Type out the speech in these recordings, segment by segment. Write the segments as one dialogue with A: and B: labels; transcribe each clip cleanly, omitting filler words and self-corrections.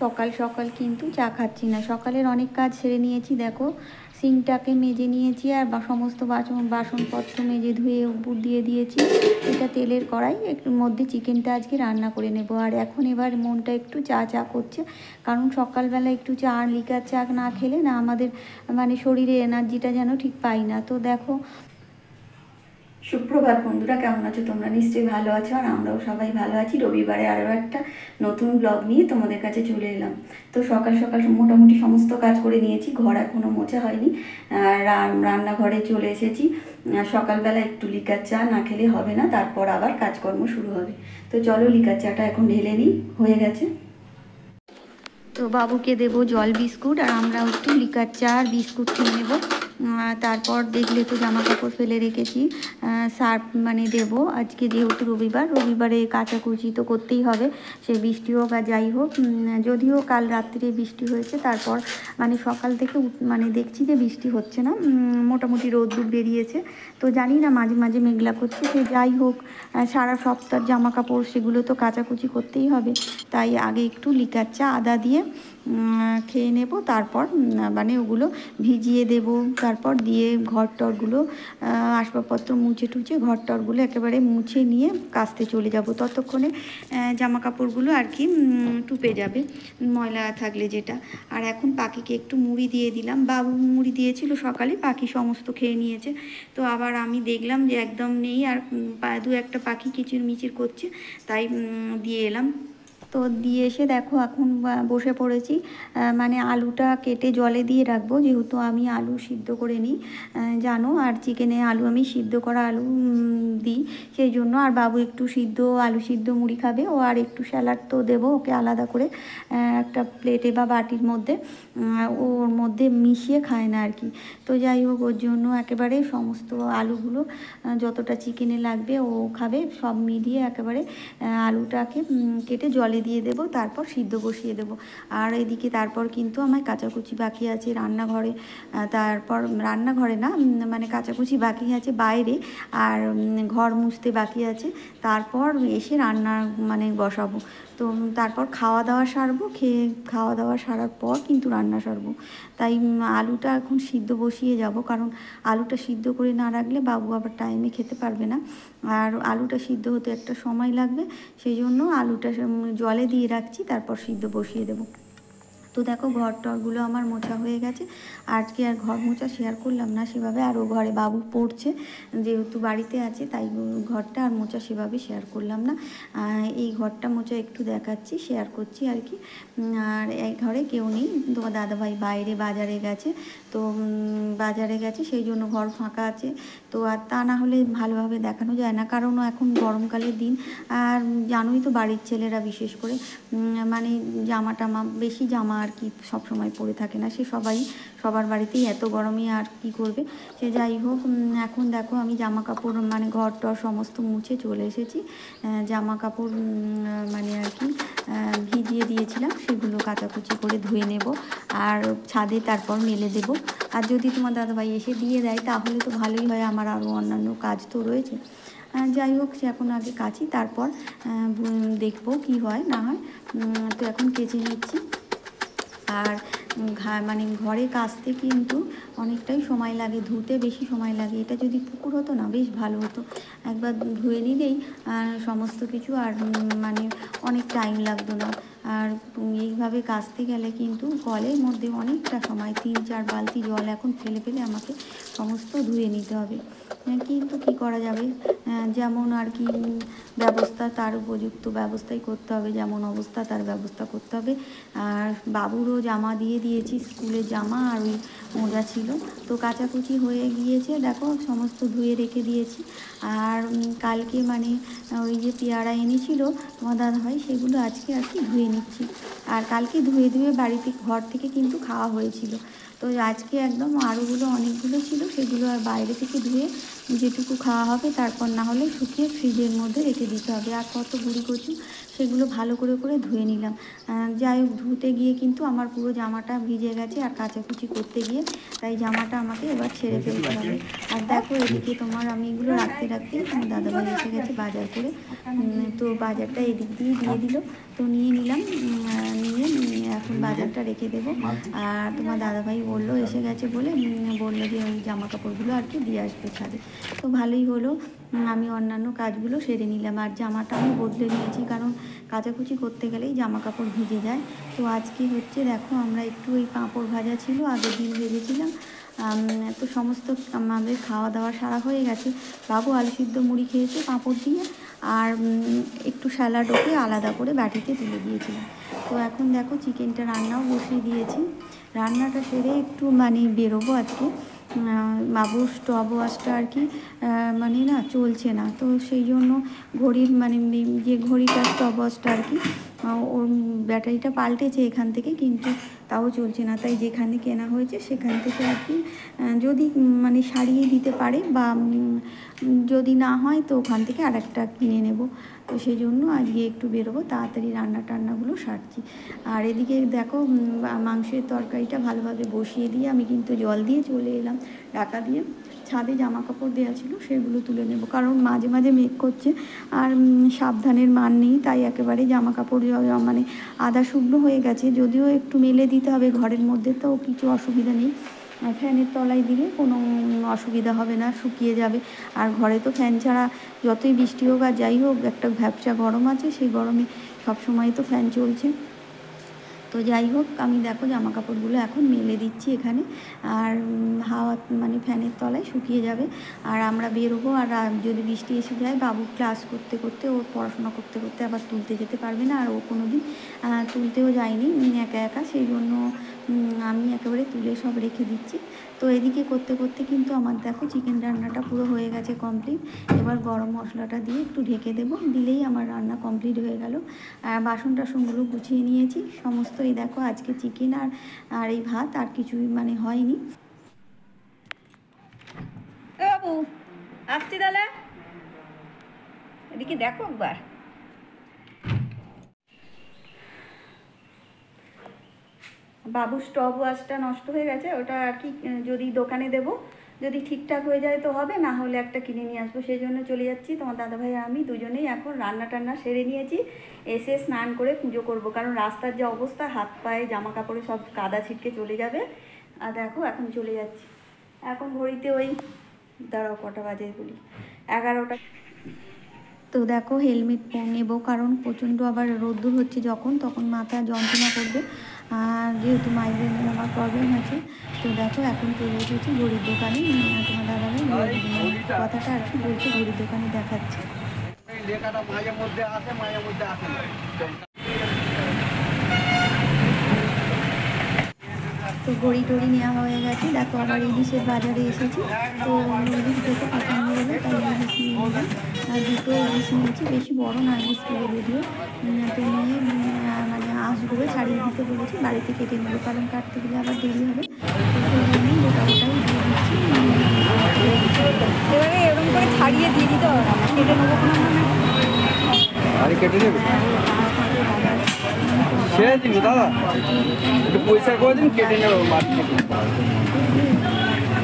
A: সকাল সকাল কিন্তু চা খাচ্ছি না, সকালের অনেক কাজ সেরে নিয়েছি। দেখো সিঙ্কটাকে মেজে নিয়েছি আর সমস্ত বাসনপত্র মেজে ধুয়ে উপর দিয়ে দিয়েছি। এটা তেলের কড়াই, একটু মধ্যে চিকেনটা আজকে রান্না করে নেব। আর এখন এবার মনটা একটু চা চা করছে, কারণ সকালবেলা একটু চা, লিকার চা না খেলে না আমাদের মানে শরীরে এনার্জিটা যেন ঠিক পাই না। তো দেখো, সুপ্রভাত বন্ধুরা, কেমন আছো তোমরা? নিশ্চয়ই ভালো আছো, আর আমরাও সবাই ভালো আছি। রবিবারে আরও একটা নতুন ব্লগ নিয়ে তোমাদের কাছে চলে এলাম। তো সকাল সকাল মোটামুটি সমস্ত কাজ করে নিয়েছি, ঘর এখনও মোছা হয়নি। রান্নাঘরে চলে এসেছি। সকালবেলা একটু লিকার চা না খেলে হবে না, তারপর আবার কাজকর্ম শুরু হবে। তো চলো লিকার চাটা এখন ঢেলে নিই, হয়ে গেছে। তো বাবুকে দেবো জল বিস্কুট, আর আমরাও একটু লিকার চা আর বিস্কুট খেয়ে নেবো। তারপর দেখলে তো জামা কাপড় ফেলে রেখেছি, সার্ফ মানে দেবো। আজকে যেহেতু রবিবারে কাচাকুচি তো করতেই হবে, সে বৃষ্টি হোক আর যাই হোক। যদিও কাল রাত্রিরে বৃষ্টি হয়েছে, তারপর মানে সকাল থেকে মানে দেখছি যে বৃষ্টি হচ্ছে না, মোটামুটি রোদ্দুর বেরিয়েছে। তো জানি না, মাঝে মাঝে মেঘলা করছে। সে যাই হোক, সারা সপ্তাহ জামা কাপড় সেগুলো তো কাচাকুচি করতেই হবে। তাই আগে একটু লিকার চা আদা দিয়ে খেয়ে নেব, তারপর মানে ওগুলো ভিজিয়ে দেব। তারপর দিয়ে ঘর টরগুলো, আসবাবপত্র মুছে টুছে ঘর টরগুলো একেবারে মুছে নিয়ে কাচতে চলে যাব। ততক্ষণে জামা কাপড়গুলো আর কি টুপে যাবে, ময়লা থাকলে যেটা। আর এখন পাখিকে একটু মুড়ি দিয়ে দিলাম। বাবু মুড়ি দিয়েছিল সকালে, পাখি সমস্ত খেয়ে নিয়েছে। তো আবার আমি দেখলাম যে একদম নেই, আর দু একটা পাখি কিচির মিচির করছে, তাই দিয়ে এলাম। তো দিয়ে এসে দেখো এখন বসে পড়েছি। মানে আলুটা কেটে জলে দিয়ে রাখবো, যেহেতু আমি আলু সিদ্ধ করে নিই জানো, আর চিকেনে আলু আমি সিদ্ধ করা আলু দিই সেই জন্য। আর বাবু একটু আলু সিদ্ধ মুড়ি খাবে, ও আর একটু স্যালাড তো দেবো ওকে আলাদা করে একটা প্লেটে বা বাটির মধ্যে, ওর মধ্যে মিশিয়ে খায় না আর কি। তো যাই হোক, ওর জন্য একেবারে সমস্ত আলুগুলো যতটা চিকেনে লাগবে ও খাবে, সব মিলিয়ে একেবারে আলুটাকে কেটে জলে দিয়ে দেবো, তারপর সিদ্ধ বসিয়ে দেবো। আর এদিকে তারপর কিন্তু আমার কাচাকুচি বাকি আছে রান্নাঘরে, তারপর রান্নাঘরে না মানে কাচাকুচি বাকি আছে বাইরে, আর ঘর মুছতে বাকি আছে। তারপর এসে রান্না মানে বসাবো। তো তারপর খাওয়া দাওয়া সারবো, খাওয়া দাওয়া সারার পর কিন্তু রান্না সারবো। তাই আলুটা এখন সিদ্ধ বসিয়ে যাব, কারণ আলুটা সিদ্ধ করে না রাখলে বাবু আবার টাইমে খেতে পারবে না। আর আলুটা সিদ্ধ হতে একটা সময় লাগবে, সেই জন্য আলুটা জলে দিয়ে রাখছি, তারপর সিদ্ধ বসিয়ে দেবো। তো দেখো ঘর টরগুলো আমার মোছা হয়ে গেছে। আজকে আর ঘর মোছা শেয়ার করলাম না সেভাবে, আর ও ঘরে বাবু পড়ছে যেহেতু বাড়িতে আছে, তাই ঘরটা আর মোছা সেভাবে শেয়ার করলাম না। এই ঘরটা মোছা একটু দেখাচ্ছি, শেয়ার করছি আর কি। আর এই ঘরে কেউ নেই, তোমার দাদাভাই বাইরে বাজারে গেছে। তো বাজারে গেছে সেই জন্য ঘর ফাঁকা আছে। তো আর তা না হলে ভালোভাবে দেখানো যায় না, কারণ এখন গরমকালের দিন। আর জানোই তো বাড়ির ছেলেরা বিশেষ করে মানে জামা টামা, বেশি জামা আর কি সবসময় পরে থাকে না, সে সবার বাড়িতেই এত গরমে আর কি করবে। সে যাই হোক, এখন দেখো আমি জামা কাপড় মানে ঘর টর সমস্ত মুছে চলে এসেছি। জামা কাপড় মানে আর কি ভিজিয়ে দিয়েছিলাম, সেগুলো কাচাকুচি করে ধুয়ে নেব, আর ছাদে তারপর মেলে দেব। আর যদি তোমার দাদাভাই এসে দিয়ে দেয় তাহলে তো ভালোই হয়, আমার আরও অন্যান্য কাজ তো রয়েছে। যাই হোক, সে এখন আগে কাচি, তারপর দেখবো কি হয় না হয়। তো এখন কেচে নিচ্ছি। আর মানে ঘরে কাচতে কিন্তু অনেকটাই সময় লাগে, ধুতে বেশি সময় লাগে। এটা যদি পুকুর হতো না বেশ ভালো হতো, একবার ধুয়ে নিলেই সমস্ত কিছু, আর মানে অনেক টাইম লাগতো না। আর এইভাবে কাচতে গেলে কিন্তু কলের মধ্যে অনেকটা সময়, 3-4 বালতি জল এখন ফেলে ফেলে আমাকে সমস্ত ধুয়ে নিতে হবে। কিন্তু কি করা যাবে, যেমন আর কি ব্যবস্থা তার উপযুক্ত ব্যবস্থাই করতে হবে, যেমন অবস্থা তার ব্যবস্থা করতে হবে। আর বাবুরও জামা দিয়ে দিয়েছি, স্কুলের জামা আর ওই মোজা ছিল, তো কাচাকুচি হয়ে গিয়েছে। দেখো সমস্ত ধুয়ে রেখে দিয়েছি। আর কালকে মানে ওই যে পেয়ারা এনেছিল তোমার দাদাভাই, সেগুলো আজকে আর কি ধুয়ে নিচ্ছি। আর কালকে ধুয়ে বাড়িতে ঘর থেকে কিন্তু খাওয়া হয়েছিল। তো আজকে একদম আরোগুলো অনেকগুলো ছিল, সেগুলো আর বাইরে থেকে ধুয়ে যেটুকু খাওয়া হবে, তারপর না হলে শুকিয়ে ফ্রিজের মধ্যে রেখে দিতে হবে। আর কত গুঁড়ি কচু, সেগুলো ভালো করে ধুয়ে নিলাম। যাই হোক, ধুতে গিয়ে কিন্তু আমার পুরো জামাটা ভিজে গেছে, আর কাচাকুচি করতে গিয়ে, তাই জামাটা আমাকে এবার ছেড়ে ফেলতে হবে। আর দেখো এদিকে তোমার আমি এগুলো রাখতে তোমার দাদাভাই এসে গেছে বাজার করে। তো বাজারটা এদিক দিয়ে দিল। তো নিয়ে নিলাম, নিয়ে এখন বাজারটা রেখে দেবো। আর তোমার দাদাভাই বললো এসে গেছে বলে বললো যে ওই জামা কাপড়গুলো আর কি দিয়ে আসবে ছাদে। তো ভালোই হলো, আমি অন্যান্য কাজগুলো সেরে নিলাম। আর জামাটা আমি বদলে নিয়েছি, কারণ কাচাকুচি করতে গেলেই জামা কাপড় ভিজে যায়। তো আজকে হচ্ছে দেখো আমরা একটু ওই পাঁপড় ভাজা ছিল, আগের দিন ভেজেছিলাম। তো সমস্ত আমাদের খাওয়া দাওয়া সারা হয়ে গেছে। বাবু আলু সিদ্ধ মুড়ি খেয়েছে পাঁপড় দিয়ে, আর একটু স্যালাড ওকে আলাদা করে বাটিতে তুলে দিয়েছিলাম। তো এখন দেখো চিকেনটা রান্নাও বসিয়ে দিয়েছি। রান্নাটা সেরে একটু মানে বেরোবো আজকে। বাবুর স্টপ ওয়াচটা আর কি মানে না চলছে না, তো সেই জন্য ঘড়ির মানে যে ঘড়িটা স্টপ ওয়াচটা আর কি ওর ব্যাটারিটা পাল্টেছে এখান থেকে, কিন্তু তাও চলছে না। তাই যেখানে কেনা হয়েছে সেখান থেকে আর কি যদি মানে সারিয়ে দিতে পারে বা যদি না হয় তো ওখান থেকে আর একটা কিনে নেব। তো সেই জন্য আজকে একটু বেরোবো, তাড়াতাড়ি টান্নাগুলো সারছি। আর এদিকে দেখো মাংসের তরকারিটা ভালোভাবে বসিয়ে দিয়ে আমি কিন্তু জল দিয়ে চলে এলাম, ঢাকা দিয়ে। ছাদে জামা কাপড় দেওয়া ছিল সেগুলো তুলে নেব, কারণ মাঝে মাঝে মেঘ করছে আর সাবধানের মান নেই, তাই একেবারে জামা কাপড় মানে আধা শুকনো হয়ে গেছে। যদিও একটু মেলে দিতে হবে ঘরের মধ্যে, তো কিছু অসুবিধা নেই, ফ্যানের তলায় দিলে কোনো অসুবিধা হবে না, শুকিয়ে যাবে। আর ঘরে তো ফ্যান ছাড়া যতই বৃষ্টি হোক আর যাই হোক একটা ভ্যাপসা গরম আছে, সেই গরমে সবসময় তো ফ্যান চলছে। তো যাই হোক আমি দেখো জামা কাপড়গুলো এখন মেলে দিচ্ছি এখানে, আর হাওয়া মানে ফ্যানের তলায় শুকিয়ে যাবে। আর আমরা বেরোবো, আর যদি বৃষ্টি এসে যায় বাবু ক্লাস করতে করতে ওর পড়াশোনা করতে করতে আবার তুলতে যেতে পারবে না, আর ও কোনো দিন তুলতেও যায়নি একা একা, সেই জন্য আমি একেবারে তুলে সব রেখে দিচ্ছি। তো এদিকে করতে করতে কিন্তু আমার দেখো চিকেন রান্নাটা পুরো হয়ে গেছে কমপ্লিট। এবার গরম মশলাটা দিয়ে একটু ঢেকে দেবো, দিলেই আমার রান্না কমপ্লিট হয়ে গেল। বাসন টাসনগুলো গুছিয়ে নিয়েছি সমস্ত। এই দেখো আজকে চিকেন আর এই ভাত, আর কিছুই মানে হয়নি। বাবু আসছি তাহলে, এদিকে দেখো একবার। বাবুর স্টপ ওয়াচটা নষ্ট হয়ে গেছে, ওটা আর কি যদি দোকানে দেবো, যদি ঠিকঠাক হয়ে যায় তো হবে, না হলে একটা কিনে নিয়ে আসবো। সেই জন্য চলে যাচ্ছি। তোমার দাদাভাই আর আমি দুজনেই এখন রান্না টান্না সেরে নিয়েছি, এসে স্নান করে পুজো করব, কারণ রাস্তার যে অবস্থা হাত পায়ে জামা কাপড়ে সব কাদা ছিটকে চলে যাবে। আর দেখো এখন চলে যাচ্ছি। এখন ঘড়িতে ওই দাঁড়াও কটা বাজে বলি, 11টা। তো দেখো হেলমেট নেবো, কারণ প্রচণ্ড আবার রোদ্দুর হচ্ছে যখন, তখন মাথা যন্ত্রণা করবে, আর যেহেতু মাইগ্রেনের আমার প্রবলেম আছে। তো দেখো এখন চলে এসেছি ঘড়ির দোকানে। তোমার দাদাভাই কথাটা আর কি বলছে, ঘড়ির দোকানে দেখাচ্ছে। তো ঘড়ি টড়ি নেওয়া হয়ে গেছে। দেখো আবার ইলিশের বাজারে এসেছি, তো ইলিশ দেখে পছন্দ হলো তাই ইলিশ নিয়ে নিলাম। আর দুটো ইলিশ নিয়েছি, বেশি বড় না ইলিশগুলো যদিও। তো নিয়ে মানে আঁশগুলো ছাড়িয়ে দিতে বলেছি, বাড়িতে কেটে নেবো, কারণ কাটতে গেলে আবার দেরি হবে। তো সেই জন্যই গোটাটাই দিয়ে দিচ্ছি। এবারে এরকম করে ছাড়িয়ে দিয়ে দিতে হবে, কেটে নেবো কোনো মানে কেটে নেবে দাদা, একটু পয়সা করে দিন, কেটে নেবো।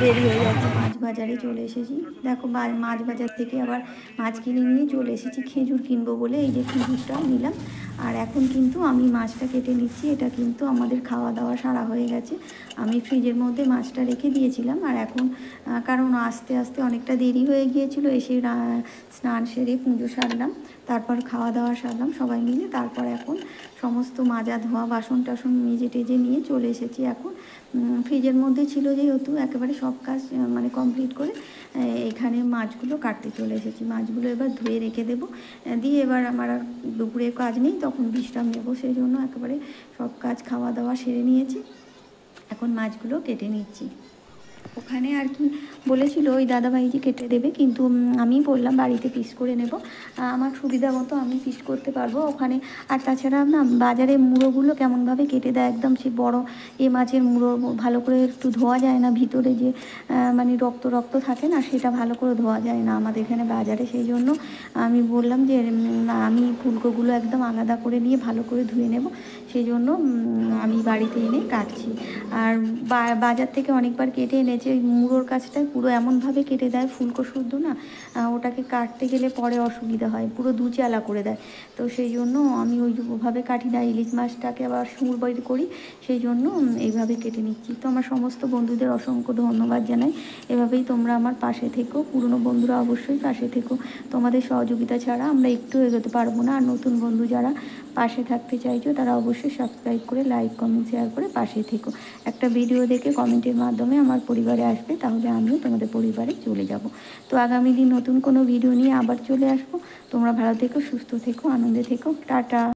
A: দেরি হয়ে যাচ্ছে। মাছ বাজারে চলে এসেছি, দেখো মাছ বাজার থেকে আবার মাছ কিনে নিয়ে চলে এসেছি। খেজুর কিনবো বলে এই যে খেজুরটা নিলাম। আর এখন কিন্তু আমি মাছটা কেটে নিচ্ছি। এটা কিন্তু আমাদের খাওয়া দাওয়া সারা হয়ে গেছে। আমি ফ্রিজের মধ্যে মাছটা রেখে দিয়েছিলাম, আর এখন কারণ আস্তে আস্তে অনেকটা দেরি হয়ে গিয়েছিল, এসে স্নান সেরে পুজো সারলাম, তারপর খাওয়া দাওয়া সারলাম সবাই মিলে। তারপর এখন সমস্ত মাজা ধোয়া বাসন টাসন মেজে টেজে নিয়ে চলে এসেছি। এখন ফ্রিজের মধ্যে ছিল যেহেতু একেবারে সব কাজ মানে কমপ্লিট করে এখানে মাছগুলো কাটতে চলে এসেছি। মাছগুলো এবার ধুয়ে রেখে দেবো, দিয়ে এবার আমার আর দুপুরে কাজ নেই, তখন বিশ্রাম নেবো। সেই জন্য একেবারে সব কাজ খাওয়া দাওয়া সেরে নিয়েছি, এখন মাছগুলো কেটে নিচ্ছি। ওখানে আর কি বলেছিল ওই দাদাভাই যে কেটে দেবে, কিন্তু আমি বললাম বাড়িতে পিস করে নেব, আমার সুবিধা মতো আমি পিস করতে পারবো ওখানে। আর তাছাড়া না বাজারে মুড়োগুলো কেমনভাবে কেটে দেয়, একদম সে বড় এ মাছের মুড়ো ভালো করে একটু ধোয়া যায় না, ভিতরে যে মানে রক্ত রক্ত থাকে না, সেটা ভালো করে ধোয়া যায় না আমাদের এখানে বাজারে। সেই জন্য আমি বললাম যে আমি ফুলকোগুলো একদম আলাদা করে নিয়ে ভালো করে ধুয়ে নেব, সেই জন্য আমি বাড়িতে এনে কাটছি। আর বাজার থেকে অনেকবার কেটে এনেছি, যে ওই মুড়োর কাছটায় পুরো এমনভাবে কেটে দেয় ফুলকো শুদ্ধ না, ওটাকে কাটতে গেলে পরে অসুবিধা হয়, পুরো দুচালা করে দেয়। তো সেই জন্য আমি ওইভাবে কাটি না, ইলিশ মাছটাকে আবার সুর বাইর করি, সেই জন্য এইভাবে কেটে নিচ্ছি। তো আমার সমস্ত বন্ধুদের অসংখ্য ধন্যবাদ জানাই। এভাবেই তোমরা আমার পাশে থেকো, পুরনো বন্ধুরা অবশ্যই পাশে থেকো। তোমাদের সহযোগিতা ছাড়া আমরা একটু এগোতে পারবো না। আর নতুন বন্ধু যারা পাশে থাকতে চাইছো তারা অবশ্যই সাবস্ক্রাইব করে, লাইক, কমেন্ট, শেয়ার করে পাশে থেকো। একটা ভিডিও দেখে কমেন্টের মাধ্যমে আমার পরিবারে আসবে, তাহলে আমিও তোমাদের পরিবারে চলে যাব। তো আগামী দিন নতুন কোনো ভিডিও নিয়ে আবার চলে আসবো। তোমরা ভালো থেকো, সুস্থ থেকো, আনন্দে থেকো। টাটা।